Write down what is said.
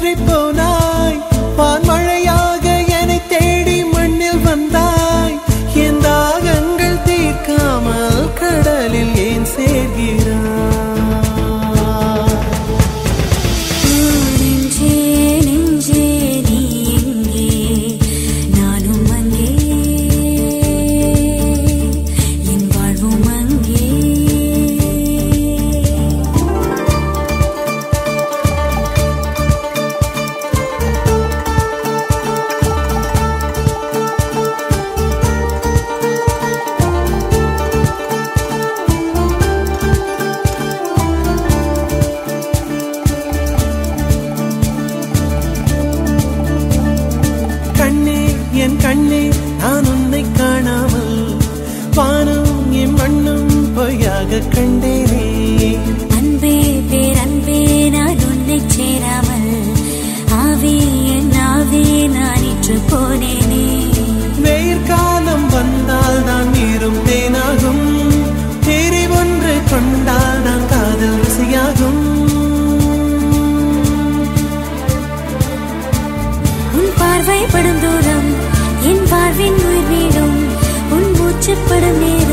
தோன்றி போனாய் வான்மழையாக என்னை தேடி மண்ணில் வந்தாய் என் தாகங்கள் தீர்க்காமல் கடலில் ஏன் சேர்கிறாய் என் கண்ணே நான் உன்னை காணாமல் வானம் என் மண்ணும் பொய்யாக கண்டேனே அன்பே பேரன்பே நான் உன்னை சேராமல் ஆவே என் ஆவே நான் இன்று போனேனே வெயிற்காலம் வந்தால் தான் நீரும் தேனாகும் தேரி ஒன்று கொண்டால் தான் காதல் ருசியாகும் உன் பார்வை படும் தூரம் என் வாழ்வின் உயிர் வீடும் உன் மூச்சுப்படும் நேரம்